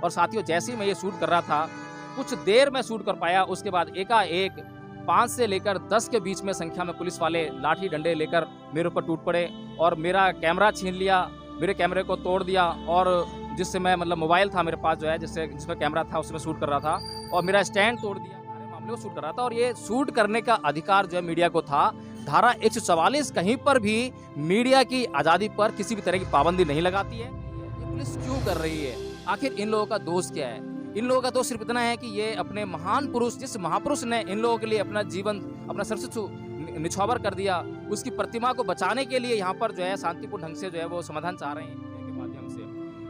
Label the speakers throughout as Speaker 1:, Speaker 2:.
Speaker 1: और साथियों जैसे ही मैं ये शूट कर रहा था, कुछ देर में शूट कर पाया, उसके बाद एकाएक 5 से लेकर 10 के बीच में संख्या में पुलिस वाले लाठी डंडे लेकर मेरे ऊपर टूट पड़े और मेरा कैमरा छीन लिया, मेरे कैमरे को तोड़ दिया और जिससे मैं मोबाइल था मेरे पास जो है जिसमें कैमरा था उसमें शूट कर रहा था और मेरा स्टैंड तोड़ दिया। सारे मामले को शूट कर रहा था और ये शूट करने का अधिकार जो है मीडिया को था। धारा 144 कहीं पर भी मीडिया की आज़ादी पर किसी भी तरह की पाबंदी नहीं लगाती है। ये पुलिस क्यों कर रही है? आखिर इन लोगों का दोष क्या है? इन लोगों का दोष सिर्फ इतना है कि ये अपने महान पुरुष, जिस महापुरुष ने इन लोगों के लिए अपना जीवन, अपना सर्वस्व निछावर कर दिया, उसकी प्रतिमा को बचाने के लिए यहाँ पर जो है शांतिपूर्ण ढंग से जो है वो समाधान चाह रहे हैं के माध्यम से।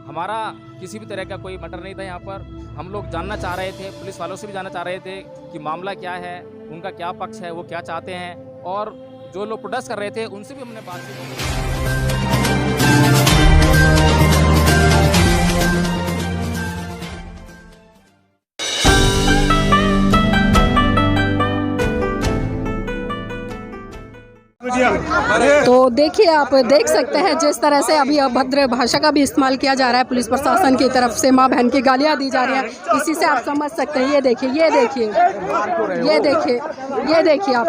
Speaker 1: हमारा किसी भी तरह का कोई मैटर नहीं था यहाँ पर। हम लोग जानना चाह रहे थे, पुलिस वालों से भी जानना चाह रहे थे कि मामला क्या है, उनका क्या पक्ष है, वो क्या चाहते हैं, और जो लोग प्रोटेस्ट कर रहे थे उनसे भी हमने बातचीत की।
Speaker 2: तो देखिए, आप देख सकते हैं जिस तरह से अभी अभद्र भाषा का भी इस्तेमाल किया जा रहा है पुलिस प्रशासन की तरफ से, माँ बहन की गालियां दी जा रही हैं। इसी से आप समझ सकते हैं। ये देखिए, ये देखिए, ये देखिए, ये देखिए आप,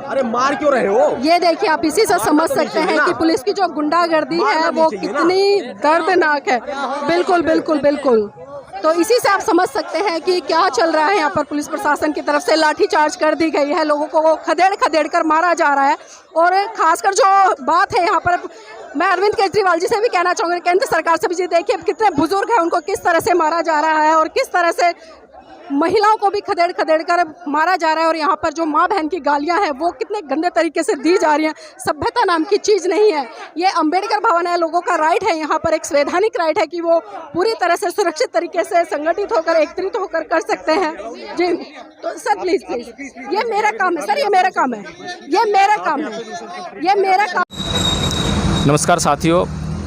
Speaker 3: अरे मार क्यों रहे हो?
Speaker 2: ये देखिए आप, इसी से समझ सकते हैं कि पुलिस की जो गुंडागर्दी है वो कितनी दर्दनाक है। बिल्कुल बिल्कुल बिल्कुल। तो इसी से आप समझ सकते हैं कि क्या चल रहा है यहाँ पर। पुलिस प्रशासन की तरफ से लाठीचार्ज कर दी गई है, लोगों को खदेड़ खदेड़ कर मारा जा रहा है। और खासकर जो बात है यहाँ पर, मैं अरविंद केजरीवाल जी से भी कहना चाहूँगी, केंद्र सरकार से भी, जी देखिए कितने बुजुर्ग हैं, उनको किस तरह से मारा जा रहा है और किस तरह से महिलाओं को भी खदेड़ खदेड़ कर मारा जा रहा है। और यहाँ पर जो माँ बहन की गालियाँ हैं वो कितने गंदे तरीके से दी जा रही हैं। सभ्यता नाम की चीज़ नहीं है। ये अंबेडकर भवन है, लोगों का राइट है, यहाँ पर एक संवैधानिक राइट है कि वो पूरी तरह से सुरक्षित तरीके से संगठित होकर, एकत्रित होकर कर सकते हैं। जी तो सर प्लीज़ प्लीज़, ये मेरा काम है सर, ये मेरा काम है, ये मेरा काम है, ये मेरा काम।
Speaker 1: नमस्कार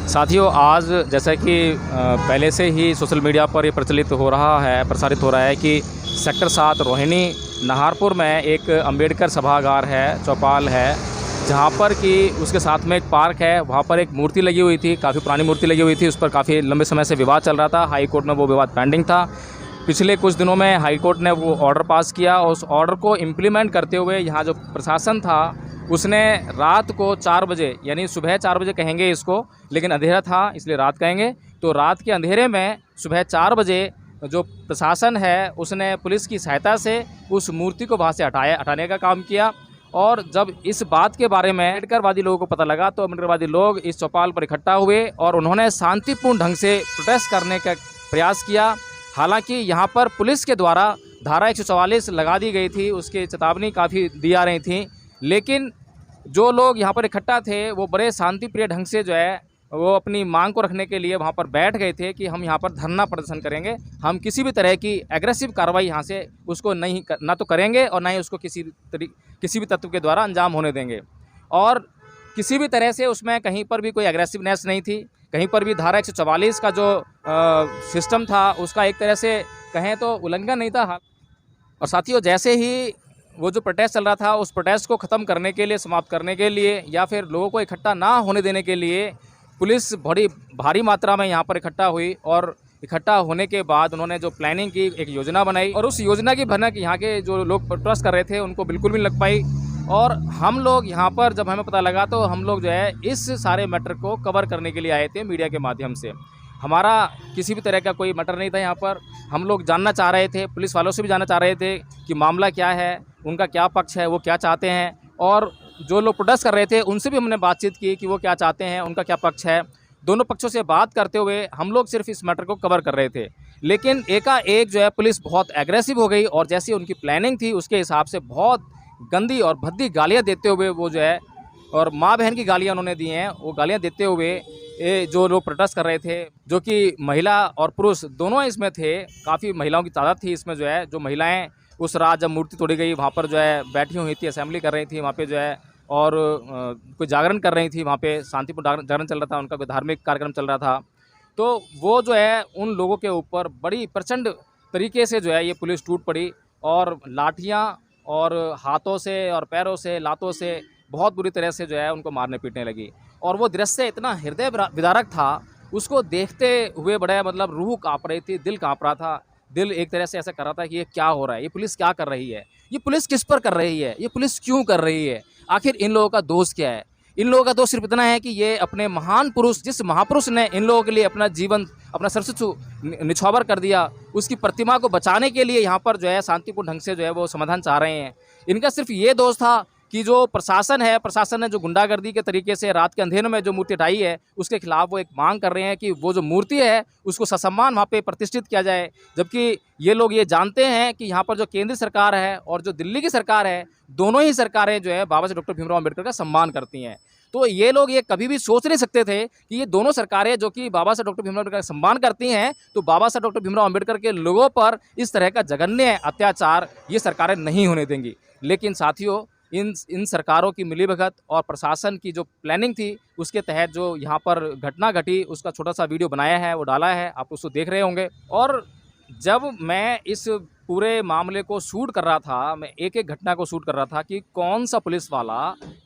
Speaker 1: साथियों, आज जैसा कि पहले से ही सोशल मीडिया पर ये प्रसारित हो रहा है कि सेक्टर 7 रोहिणी नाहरपुर में एक अंबेडकर सभागार है, चौपाल है, जहाँ पर कि उसके साथ में एक पार्क है। वहाँ पर एक मूर्ति लगी हुई थी, काफ़ी पुरानी मूर्ति लगी हुई थी। उस पर काफ़ी लंबे समय से विवाद चल रहा था। हाई कोर्ट में वो विवाद पेंडिंग था। पिछले कुछ दिनों में हाई कोर्ट ने वो ऑर्डर पास किया और उस ऑर्डर को इम्प्लीमेंट करते हुए यहाँ जो प्रशासन था उसने रात को 4 बजे, यानी सुबह 4 बजे कहेंगे इसको, लेकिन अंधेरा था इसलिए रात कहेंगे, तो रात के अंधेरे में सुबह 4 बजे जो प्रशासन है उसने पुलिस की सहायता से उस मूर्ति को वहाँ से हटाने का काम किया। और जब इस बात के बारे में अम्बेडकरवादी लोगों को पता लगा तो अम्बेडकरवादी लोग इस चौपाल पर इकट्ठा हुए और उन्होंने शांतिपूर्ण ढंग से प्रोटेस्ट करने का प्रयास किया। हालांकि यहाँ पर पुलिस के द्वारा धारा 144 लगा दी गई थी, उसकी चेतावनी काफ़ी दी जा रही थी, लेकिन जो लोग यहाँ पर इकट्ठा थे वो बड़े शांतिप्रिय ढंग से जो है वो अपनी मांग को रखने के लिए वहाँ पर बैठ गए थे कि हम यहाँ पर धरना प्रदर्शन करेंगे, हम किसी भी तरह की एग्रेसिव कार्रवाई यहाँ से उसको ना तो करेंगे और ना ही उसको किसी भी तत्व के द्वारा अंजाम होने देंगे। और किसी भी तरह से उसमें कहीं पर भी कोई एग्रेसिवनेस नहीं थी, कहीं पर भी धारा 144 का जो सिस्टम था उसका एक तरह से कहें तो उल्लंघन नहीं था। और साथियों, जैसे ही वो जो प्रोटेस्ट चल रहा था उस प्रोटेस्ट को ख़त्म करने के लिए, समाप्त करने के लिए, या फिर लोगों को इकट्ठा ना होने देने के लिए पुलिस बड़ी भारी मात्रा में यहाँ पर इकट्ठा हुई। और इकट्ठा होने के बाद उन्होंने जो प्लानिंग की, एक योजना बनाई, और उस योजना की भनक यहाँ के जो लोग प्रोटेस्ट कर रहे थे उनको बिल्कुल भी नहीं लग पाई। और हम लोग यहाँ पर जब हमें पता लगा तो हम लोग जो है इस सारे मैटर को कवर करने के लिए आए थे मीडिया के माध्यम से। हमारा किसी भी तरह का कोई मैटर नहीं था यहाँ पर। हम लोग जानना चाह रहे थे, पुलिस वालों से भी जानना चाह रहे थे कि मामला क्या है, उनका क्या पक्ष है, वो क्या चाहते हैं, और जो लोग प्रोटेस्ट कर रहे थे उनसे भी हमने बातचीत की कि वो क्या चाहते हैं, उनका क्या पक्ष है। दोनों पक्षों से बात करते हुए हम लोग सिर्फ इस मैटर को कवर कर रहे थे, लेकिन एकाएक जो है पुलिस बहुत एग्रेसिव हो गई और जैसी उनकी प्लानिंग थी उसके हिसाब से बहुत गंदी और भद्दी गालियाँ देते हुए वो जो है, और माँ बहन की गालियाँ उन्होंने दी हैं, वो गालियाँ देते हुए जो लोग प्रोटेस्ट कर रहे थे, जो कि महिला और पुरुष दोनों इसमें थे, काफ़ी महिलाओं की तादाद थी इसमें जो है, जो महिलाएं उस रात जब मूर्ति तोड़ी गई वहाँ पर जो है बैठी हुई थी, असेंबली कर रही थी वहाँ पे जो है, और कोई जागरण कर रही थी, वहाँ पे शांतिपूर्ण जागरण चल रहा था, उनका कोई धार्मिक कार्यक्रम चल रहा था। तो वो जो है उन लोगों के ऊपर बड़ी प्रचंड तरीके से जो है ये पुलिस टूट पड़ी और लाठियाँ और हाथों से और पैरों से, लातों से बहुत बुरी तरह से जो है उनको मारने पीटने लगी। और वो दृश्य इतना हृदय विदारक था उसको देखते हुए बड़ा मतलब रूह काँप रही थी, दिल काँप रहा था। दिल एक तरह से ऐसा कर रहा था कि ये क्या हो रहा है? ये पुलिस क्या कर रही है? ये पुलिस किस पर कर रही है? ये पुलिस क्यों कर रही है? आखिर इन लोगों का दोष क्या है? इन लोगों का दोष सिर्फ इतना है कि ये अपने महान पुरुष, जिस महापुरुष ने इन लोगों के लिए अपना जीवन, अपना सर्वस्व निछावर कर दिया, उसकी प्रतिमा को बचाने के लिए यहाँ पर जो है शांतिपूर्ण ढंग से जो है वो समाधान चाह रहे हैं। इनका सिर्फ ये दोष था कि जो प्रशासन है, प्रशासन ने जो गुंडागर्दी के तरीके से रात के अंधेरे में जो मूर्ति हटाई है, उसके खिलाफ वो एक मांग कर रहे हैं कि वो जो मूर्ति है उसको ससम्मान वहाँ पे प्रतिष्ठित किया जाए। जबकि ये लोग ये जानते हैं कि यहाँ पर जो केंद्र सरकार है और जो दिल्ली की सरकार है, दोनों ही सरकारें जो है बाबा साहब डॉक्टर भीमराव अम्बेडकर का सम्मान करती हैं। तो ये लोग ये कभी भी सोच नहीं सकते थे कि ये दोनों सरकारें जो कि बाबा साहब डॉक्टर भीमराव अम्बेडकर का सम्मान करती हैं, तो बाबा साहब डॉक्टर भीमराव अम्बेडकर के लोगों पर इस तरह का जघन्य अत्याचार ये सरकारें नहीं होने देंगी। लेकिन साथियों, इन सरकारों की मिलीभगत और प्रशासन की जो प्लानिंग थी, उसके तहत जो यहाँ पर घटना घटी, उसका छोटा सा वीडियो बनाया है, वो डाला है, आप उसको देख रहे होंगे। और जब मैं इस पूरे मामले को शूट कर रहा था, मैं एक-एक घटना को शूट कर रहा था कि कौन सा पुलिस वाला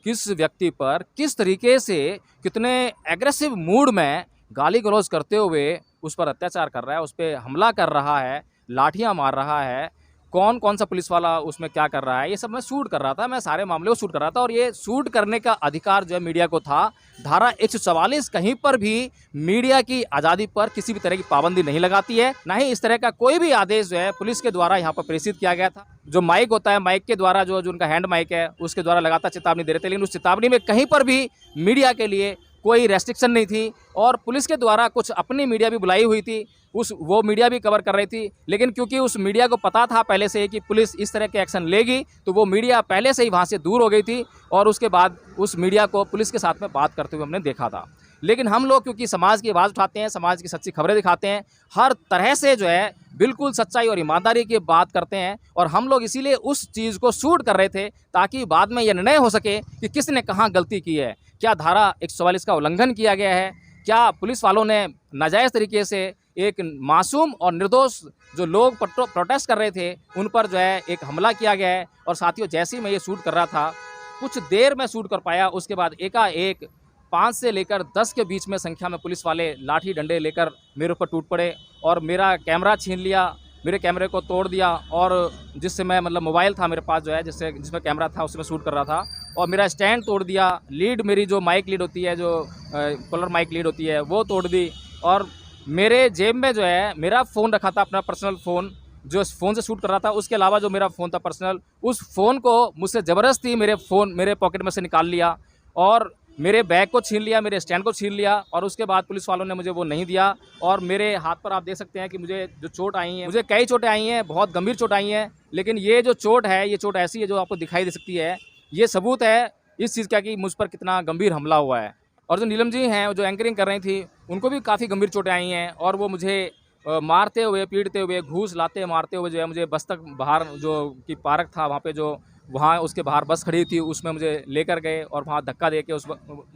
Speaker 1: किस व्यक्ति पर किस तरीके से, कितने एग्रेसिव मूड में गाली-गलौज करते हुए उस पर अत्याचार कर रहा है, उस पे हमला कर रहा है, लाठियाँ मार रहा है, कौन-कौन सा पुलिस वाला उसमें क्या कर रहा है, ये सब मैं शूट कर रहा था। मैं सारे मामले को शूट कर रहा था और ये शूट करने का अधिकार जो है मीडिया को था। धारा 144 कहीं पर भी मीडिया की आज़ादी पर किसी भी तरह की पाबंदी नहीं लगाती है, ना ही इस तरह का कोई भी आदेश जो है पुलिस के द्वारा यहाँ पर प्रेषित किया गया था। जो माइक होता है, माइक के द्वारा जो उनका हैंड माइक है, उसके द्वारा लगातार चेतावनी दे रहे थे, लेकिन उस चेतावनी में कहीं पर भी मीडिया के लिए कोई रेस्ट्रिक्शन नहीं थी। और पुलिस के द्वारा कुछ अपनी मीडिया भी बुलाई हुई थी, वो मीडिया भी कवर कर रही थी, लेकिन क्योंकि उस मीडिया को पता था पहले से कि पुलिस इस तरह के एक्शन लेगी, तो वो मीडिया पहले से ही वहाँ से दूर हो गई थी और उसके बाद उस मीडिया को पुलिस के साथ में बात करते हुए हमने देखा था। लेकिन हम लोग क्योंकि समाज की आवाज़ उठाते हैं, समाज की सच्ची खबरें दिखाते हैं, हर तरह से जो है बिल्कुल सच्चाई और ईमानदारी की बात करते हैं, और हम लोग इसीलिए उस चीज़ को शूट कर रहे थे ताकि बाद में यह निर्णय हो सके कि किसने कहाँ गलती की है। क्या धारा 144 का उल्लंघन किया गया है? क्या पुलिस वालों ने नाजायज़ तरीके से एक मासूम और निर्दोष जो लोग प्रोटेस्ट कर रहे थे उन पर जो है एक हमला किया गया है? और साथियों, जैसे ही मैं ये शूट कर रहा था, कुछ देर में शूट कर पाया, उसके बाद एकाएक 5 से लेकर 10 के बीच में संख्या में पुलिस वाले लाठी डंडे लेकर मेरे ऊपर टूट पड़े और मेरा कैमरा छीन लिया, मेरे कैमरे को तोड़ दिया, और जिससे मैं मतलब मोबाइल था मेरे पास जो है, जिसमें कैमरा था उसमें शूट कर रहा था, और मेरा स्टैंड तोड़ दिया, लीड मेरी जो माइक लीड होती है, जो कॉलर माइक लीड होती है, वो तोड़ दी। और मेरे जेब में जो है मेरा फ़ोन रखा था, अपना पर्सनल फ़ोन, जो फ़ोन से शूट कर रहा था, उसके अलावा जो मेरा फ़ोन था पर्सनल, उस फ़ोन को मुझसे ज़बरदस्ती मेरे पॉकेट में से निकाल लिया और मेरे बैग को छीन लिया, मेरे स्टैंड को छीन लिया, और उसके बाद पुलिस वालों ने मुझे वो नहीं दिया। और मेरे हाथ पर आप देख सकते हैं कि मुझे जो चोट आई है, मुझे कई चोटें आई हैं, बहुत गंभीर चोट आई हैं, लेकिन ये जो चोट है, ये चोट ऐसी है जो आपको दिखाई दे सकती है। ये सबूत है इस चीज़ का कि मुझ पर कितना गंभीर हमला हुआ है। और जो नीलम जी हैं, जो एंकरिंग कर रही थी, उनको भी काफ़ी गंभीर चोटें आई हैं, और वो मुझे मारते हुए, पीटते हुए, घूस लाते मारते हुए जो है मुझे बस तक बाहर जो कि पार्क था वहाँ पे, जो वहाँ उसके बाहर बस खड़ी थी, उसमें मुझे लेकर गए और वहाँ धक्का देके उस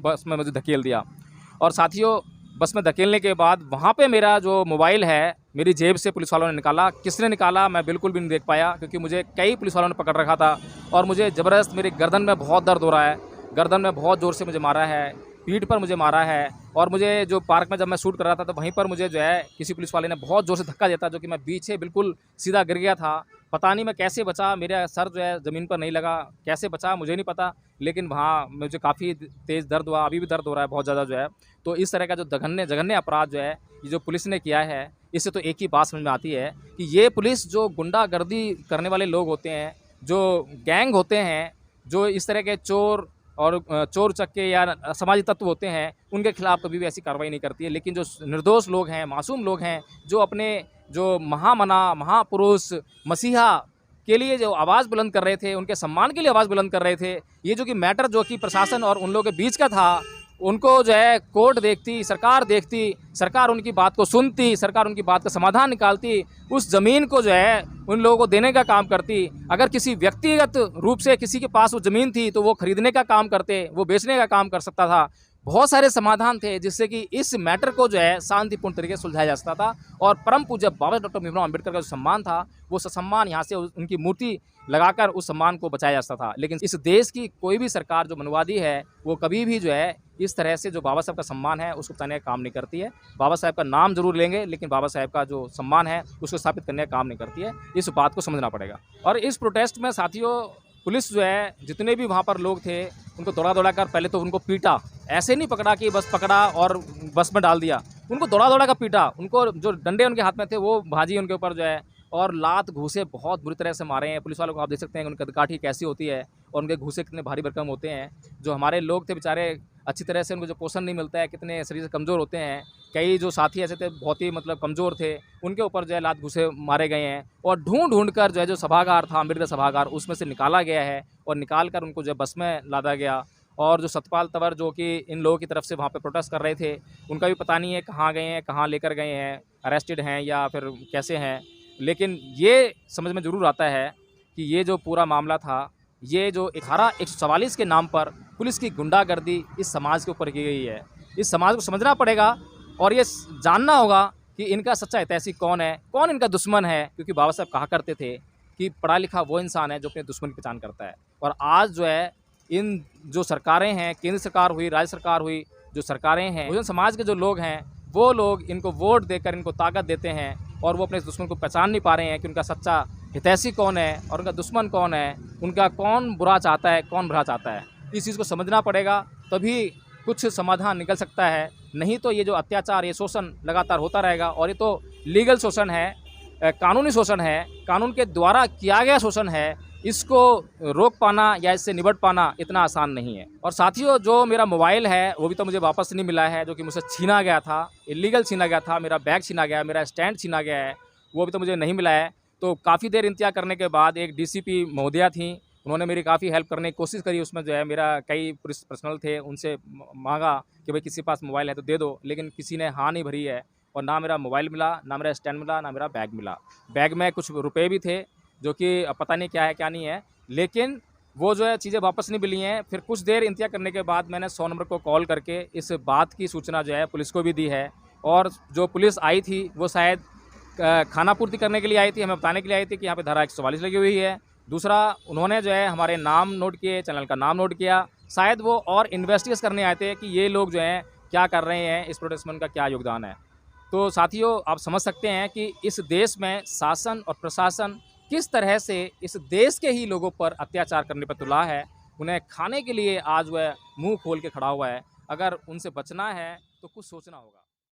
Speaker 1: बस में मुझे धकेल दिया। और साथियों, बस में धकेलने के बाद वहाँ पे मेरा जो मोबाइल है, मेरी जेब से पुलिस वालों ने निकाला। किसने निकाला मैं बिल्कुल भी नहीं देख पाया, क्योंकि मुझे कई पुलिस वालों ने पकड़ रखा था और मुझे ज़बरदस्त मेरी गर्दन में बहुत दर्द हो रहा है, गर्दन में बहुत ज़ोर से मुझे मारा है, पीठ पर मुझे मारा है। और मुझे जो पार्क में जब मैं शूट कर रहा था, तो वहीं पर मुझे जो है किसी पुलिस वाले ने बहुत ज़ोर से धक्का दिया था, जो कि मैं पीछे बिल्कुल सीधा गिर गया था। पता नहीं मैं कैसे बचा, मेरा सर जो है ज़मीन पर नहीं लगा, कैसे बचा मुझे नहीं पता, लेकिन वहाँ मुझे काफ़ी तेज़ दर्द हुआ, अभी भी दर्द हो रहा है बहुत ज़्यादा जो है। तो इस तरह का जो जघन्य अपराध जो है, ये जो पुलिस ने किया है, इससे तो एक ही बात समझ में आती है कि ये पुलिस जो गुंडागर्दी करने वाले लोग होते हैं, जो गैंग होते हैं, जो इस तरह के चोर और चोर चक्के या असामाजिक तत्व होते हैं, उनके खिलाफ कभी भी ऐसी कार्रवाई नहीं करती है। लेकिन जो निर्दोष लोग हैं, मासूम लोग हैं, जो अपने जो महामना, महापुरुष, मसीहा के लिए जो आवाज़ बुलंद कर रहे थे, उनके सम्मान के लिए आवाज़ बुलंद कर रहे थे, ये जो कि मैटर जो कि प्रशासन और उन लोगों के बीच का था, उनको जो है कोर्ट देखती, सरकार उनकी बात को सुनती, सरकार उनकी बात का समाधान निकालती, उस ज़मीन को जो है उन लोगों को देने का काम करती। अगर किसी व्यक्तिगत रूप से किसी के पास वो ज़मीन थी, तो वो खरीदने का काम करते, वो बेचने का काम कर सकता था। बहुत सारे समाधान थे जिससे कि इस मैटर को जो है शांतिपूर्ण तरीके से सुलझाया जा सकता था, और परम पूज्य बाबा डॉक्टर भीमराव अम्बेडकर का जो सम्मान था, वो सम्मान यहाँ से उनकी मूर्ति लगाकर उस सम्मान को बचाया जा सकता था। लेकिन इस देश की कोई भी सरकार जो मनवादी है, वो कभी भी जो है इस तरह से जो बाबा साहब का सम्मान है उसको बचाने का काम नहीं करती है। बाबा साहब का नाम जरूर लेंगे लेकिन बाबा साहब का जो सम्मान है उसको स्थापित करने का काम नहीं करती है। इस बात को समझना पड़ेगा। और इस प्रोटेस्ट में साथियों पुलिस जो है जितने भी वहाँ पर लोग थे उनको दौड़ा कर पहले तो उनको पीटा, ऐसे नहीं पकड़ा कि बस पकड़ा और बस में डाल दिया, उनको दौड़ा कर पीटा। उनको जो डंडे उनके हाथ में थे वो भाजी उनके ऊपर जो है, और लात घूसे बहुत बुरी तरह से मारे हैं। पुलिस वालों को आप देख सकते हैं कि उनकी काठी कैसी होती है और उनके घूसे कितने भारी भरकम होते हैं। जो हमारे लोग थे बेचारे अच्छी तरह से उनको जो पोषण नहीं मिलता है, कितने शरीर से कमज़ोर होते हैं। कई जो साथी ऐसे थे बहुत ही मतलब कमज़ोर थे, उनके ऊपर जो है लात घूसे मारे गए हैं। और ढूंढ कर जो है जो सभागार था अम्बेडकर सभागार उसमें से निकाला गया है और निकाल कर उनको जो बस में लादा गया। और जो सतपाल तंवर जो कि इन लोगों की तरफ से वहाँ पे प्रोटेस्ट कर रहे थे उनका भी पता नहीं है कहाँ गए हैं, कहाँ लेकर गए हैं, अरेस्टेड हैं या फिर कैसे हैं। लेकिन ये समझ में ज़रूर आता है कि ये जो पूरा मामला था, ये जो धारा 144 के नाम पर पुलिस की गुंडागर्दी इस समाज के ऊपर की गई है। इस समाज को समझना पड़ेगा और ये जानना होगा कि इनका सच्चा हितैषी कौन है, कौन इनका दुश्मन है। क्योंकि बाबा साहब कहा करते थे कि पढ़ा लिखा वो इंसान है जो अपने दुश्मन की पहचान करता है। और आज जो है इन जो सरकारें हैं, केंद्र सरकार हुई, राज्य सरकार हुई, जो सरकारें हैं, बहुजन समाज के जो लोग हैं वो लोग इनको वोट देकर इनको ताकत देते हैं और वो अपने दुश्मन को पहचान नहीं पा रहे हैं कि उनका सच्चा हितैषी कौन है और उनका दुश्मन कौन है, उनका कौन बुरा चाहता है, कौन भला चाहता है। इस चीज़ को समझना पड़ेगा, तभी कुछ समाधान निकल सकता है। नहीं तो ये जो अत्याचार, ये शोषण लगातार होता रहेगा। और ये तो लीगल शोषण है, कानूनी शोषण है, कानून के द्वारा किया गया शोषण है। इसको रोक पाना या इससे निपट पाना इतना आसान नहीं है। और साथियों जो मेरा मोबाइल है वो भी तो मुझे वापस नहीं मिला है, जो कि मुझसे छीना गया था, इलीगल छीना गया था। मेरा बैग छीना गया, मेरा स्टैंड छीना गया है, वो भी तो मुझे नहीं मिला है। तो काफ़ी देर इंतजार करने के बाद एक डीसीपी महोदया थी, उन्होंने मेरी काफ़ी हेल्प करने की कोशिश करी। उसमें जो है मेरा कई पुलिस पर्सनल थे, उनसे मांगा कि भाई किसी के पास मोबाइल है तो दे दो, लेकिन किसी ने हाँ नहीं भरी है। और ना मेरा मोबाइल मिला, ना मेरा स्टैंड मिला, ना मेरा बैग मिला। बैग में कुछ रुपए भी थे जो कि पता नहीं क्या है क्या नहीं है, लेकिन वो जो है चीज़ें वापस नहीं मिली हैं। फिर कुछ देर इंतजार करने के बाद मैंने 100 नंबर को कॉल करके इस बात की सूचना जो है पुलिस को भी दी है। और जो पुलिस आई थी वो शायद खाना पूर्ति करने के लिए आई थी, हमें बताने के लिए आई थी कि यहाँ पे धारा 144 लगी हुई है। दूसरा, उन्होंने जो है हमारे नाम नोट किए, चैनल का नाम नोट किया। शायद वो और इन्वेस्टिगेट करने आए थे कि ये लोग जो हैं क्या कर रहे हैं, इस प्रोटेस्ट में उनका क्या योगदान है। तो साथियों आप समझ सकते हैं कि इस देश में शासन और प्रशासन किस तरह से इस देश के ही लोगों पर अत्याचार करने पर तुला है। उन्हें खाने के लिए आज वह मुंह खोल के खड़ा हुआ है। अगर उनसे बचना है तो कुछ सोचना होगा।